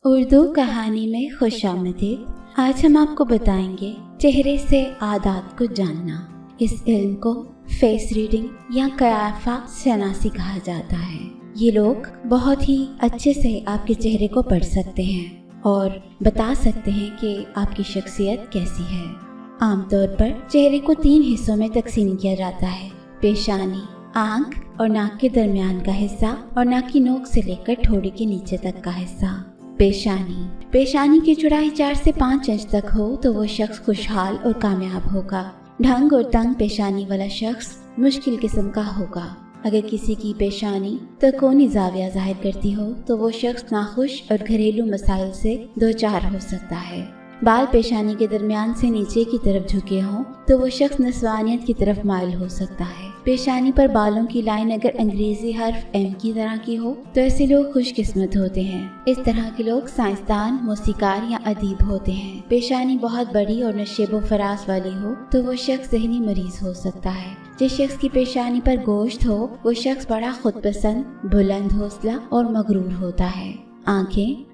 اردو کہانی میں خوش آمدید۔ آج ہم آپ کو بتائیں گے چہرے سے عادات کو جاننا۔ اس علم کو فیس ریڈنگ یا قیافہ شناسی کہا جاتا ہے۔ یہ لوگ بہت ہی اچھے سے آپ کے چہرے کو پڑھ سکتے ہیں اور بتا سکتے ہیں کہ آپ کی شخصیت کیسی ہے۔ عام طور پر چہرے کو 3 حصوں میں تقسیم کیا جاتا ہے: پیشانی، آنکھ اور ناک کے درمیان کا حصہ، اور ناک کی نوک سے لے کر ٹھوڑی کے نیچے تک کا حصہ۔ پیشانی کی چوڑائی 4 سے 5 انچ تک ہو تو وہ شخص خوشحال اور کامیاب ہوگا۔ ڈھنگ اور تنگ پیشانی والا شخص مشکل قسم کا ہوگا۔ اگر کسی کی پیشانی ترکونی زاویہ ظاہر کرتی ہو تو وہ شخص ناخوش اور گھریلو مسائل سے دوچار ہو سکتا ہے۔ بال پیشانی کے درمیان سے نیچے کی طرف جھکے ہوں تو وہ شخص نسوانیت کی طرف مائل ہو سکتا ہے۔ پیشانی پر بالوں کی لائن اگر انگریزی حرف ایم کی طرح کی ہو تو ایسے لوگ خوش قسمت ہوتے ہیں۔ اس طرح کے لوگ سائنسدان، موسیقار یا ادیب ہوتے ہیں۔ پیشانی بہت بڑی اور نشیب و فراز والی ہو تو وہ شخص ذہنی مریض ہو سکتا ہے۔ جس شخص کی پیشانی پر گوشت ہو وہ شخص بڑا خود پسند، بلند حوصلہ اور مغرور ہوتا ہے۔ آنکھیں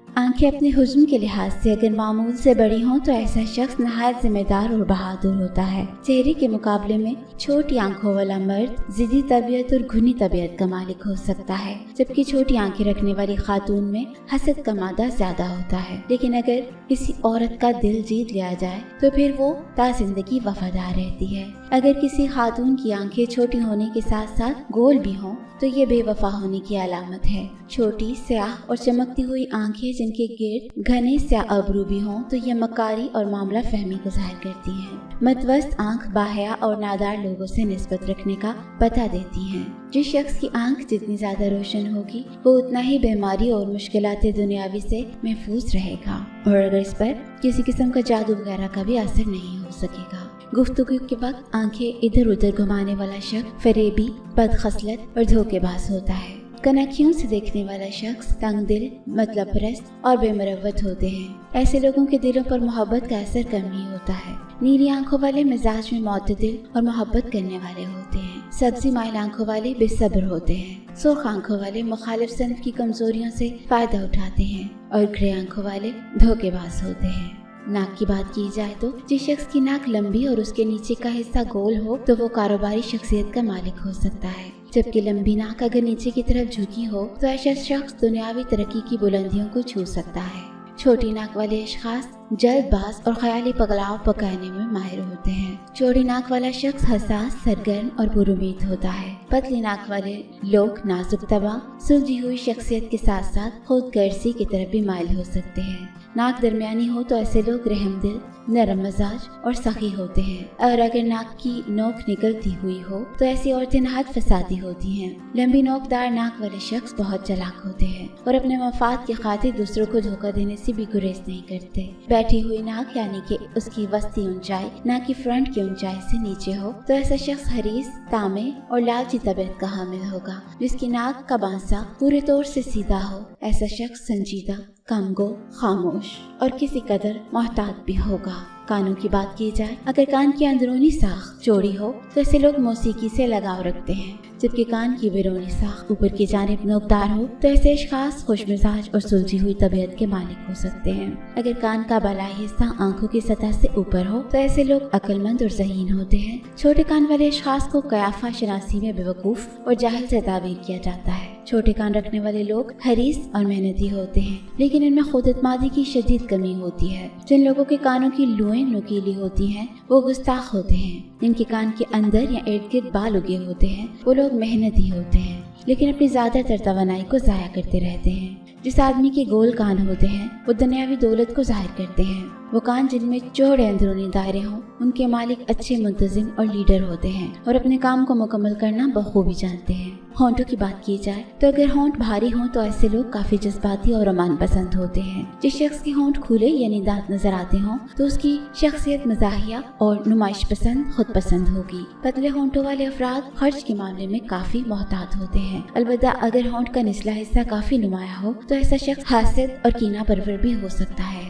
اپنے حجم کے لحاظ سے اگر معمول سے بڑی ہوں تو ایسا شخص نہایت ذمہ دار اور بہادر ہوتا ہے۔ چہرے کے مقابلے میں چھوٹی آنکھوں والا مرد ضدی طبیعت اور گھنی طبیعت کا مالک ہو سکتا ہے، جبکہ چھوٹی آنکھیں رکھنے والی خاتون میں حسد کا مادہ زیادہ ہوتا ہے۔ لیکن اگر کسی عورت کا دل جیت لیا جائے تو پھر وہ تا زندگی وفادار رہتی ہے۔ اگر کسی خاتون کی آنکھیں چھوٹی ہونے کے ساتھ ساتھ گول بھی ہوں تو یہ بے وفا ہونے کی علامت ہے۔ چھوٹی، سیاہ اور چمکتی ہوئی آنکھیں جن کے گرد گھنے سیاہ ابرو بھی ہوں تو یہ مکاری اور معاملہ فہمی کو ظاہر کرتی ہیں۔ متوسط آنکھ باحیا اور نادار لوگوں سے نسبت رکھنے کا پتہ دیتی ہیں۔ جس شخص کی آنکھ جتنی زیادہ روشن ہوگی وہ اتنا ہی بیماری اور مشکلات دنیاوی سے محفوظ رہے گا، اور اگر اس پر کسی قسم کا جادو وغیرہ کا بھی اثر نہیں ہو سکے گا۔ گفتگو کے وقت آنکھیں ادھر ادھر گھمانے والا شخص فریبی، بدخصلت اور دھوکے باز ہوتا ہے۔ کنکھیوں سے دیکھنے والا شخص تنگ دل، مطلب پرست اور بے مروت ہوتے ہیں۔ ایسے لوگوں کے دلوں پر محبت کا اثر کم ہی ہوتا ہے۔ نیلی آنکھوں والے مزاج میں معتدل اور محبت کرنے والے ہوتے ہیں۔ سبزی مائل آنکھوں والے بے صبر ہوتے ہیں۔ سرخ آنکھوں والے مخالف صنف کی کمزوریوں سے فائدہ اٹھاتے ہیں، اور گرے آنکھوں والے دھوکے باز ہوتے ہیں۔ ناک کی بات کی جائے تو جس شخص کی ناک لمبی اور اس کے نیچے کا حصہ گول ہو تو وہ کاروباری شخصیت کا مالک ہو سکتا ہے، جبکہ لمبی ناک اگر نیچے کی طرف جھکی ہو تو ایسا شخص دنیاوی ترقی کی بلندیوں کو چھو سکتا ہے۔ چھوٹی ناک والے اشخاص جلد باز اور خیالی پگلاؤ پکانے میں ماہر ہوتے ہیں۔ چوڑی ناک والا شخص حساس، سرگرم اور پر امید ہوتا ہے۔ پتلی ناک والے لوگ نازک طبع، سلجھی ہوئی شخصیت کے ساتھ ساتھ خود غرضی کی طرف بھی مائل ہو سکتے ہیں۔ ناک درمیانی ہو تو ایسے لوگ رحم دل، نرم مزاج اور سخی ہوتے ہیں، اور اگر ناک کی نوک نکلتی ہوئی ہو تو ایسی عورتیں نہایت فسادی ہوتی ہیں۔ لمبی نوک دار ناک والے شخص بہت چلاک ہوتے ہیں اور اپنے مفاد کی خاطر دوسروں کو دھوکہ دینے سے بھی گریز نہیں کرتے۔ بیٹھی ہوئی ناک یعنی کہ اس کی وسطی اونچائی ناک کی فرنٹ کی اونچائی سے نیچے ہو تو ایسا شخص حریص، طامع اور لالچی طبیعت کا حامل ہوگا۔ جس کی ناک کا بانسا پورے طور سے سیدھا ہو ایسا شخص سنجیدہ، کم گو، خاموش اور کسی قدر محتاط بھی ہوگا۔ کانوں کی بات کی جائے، اگر کان کی اندرونی ساخت چوڑی ہو تو ایسے لوگ موسیقی سے لگاؤ رکھتے ہیں، جبکہ کان کی بیرونی ساخت اوپر کی جانب نوکدار ہو تو ایسے اشخاص خوش مزاج اور سلجھی ہوئی طبیعت کے مالک ہو سکتے ہیں۔ اگر کان کا بالائی حصہ آنکھوں کی سطح سے اوپر ہو تو ایسے لوگ عقل مند اور ذہین ہوتے ہیں۔ چھوٹے کان والے اشخاص کو قیافہ شناسی میں بیوقوف اور جاہل سے تعبیر کیا جاتا ہے۔ چھوٹے کان رکھنے والے لوگ حریص اور محنتی ہوتے ہیں، لیکن ان میں خود اعتمادی کی شدید کمی ہوتی ہے۔ جن لوگوں کے کانوں کی لوئیں نوکیلی ہوتی ہیں وہ گستاخ ہوتے ہیں۔ جن کے کان کے اندر یا ارد گرد بال اگے ہوتے ہیں وہ لوگ محنتی ہوتے ہیں، لیکن اپنی زیادہ تر توانائی کو ضائع کرتے رہتے ہیں۔ جس آدمی کے گول کان ہوتے ہیں وہ دنیاوی دولت کو ظاہر کرتے ہیں۔ وہ کان جن میں چوڑے اندرونی دائرے ہوں ان کے مالک اچھے منتظم اور لیڈر ہوتے ہیں اور اپنے کام کو مکمل کرنا بخوبی جانتے ہیں۔ ہونٹوں کی بات کی جائے تو اگر ہونٹ بھاری ہوں تو ایسے لوگ کافی جذباتی اور امان پسند ہوتے ہیں۔ جس شخص کے ہونٹ کھلے یعنی دانت نظر آتے ہوں تو اس کی شخصیت مزاحیہ اور نمائش پسند، خود پسند ہوگی۔ پتلے ہونٹوں والے افراد خرچ کے معاملے میں کافی محتاط ہوتے ہیں، البتہ اگر ہونٹ کا نچلا حصہ کافی نمایاں ہو تو ایسا شخص حاسد اور کینہ پرور بھی ہو سکتا ہے۔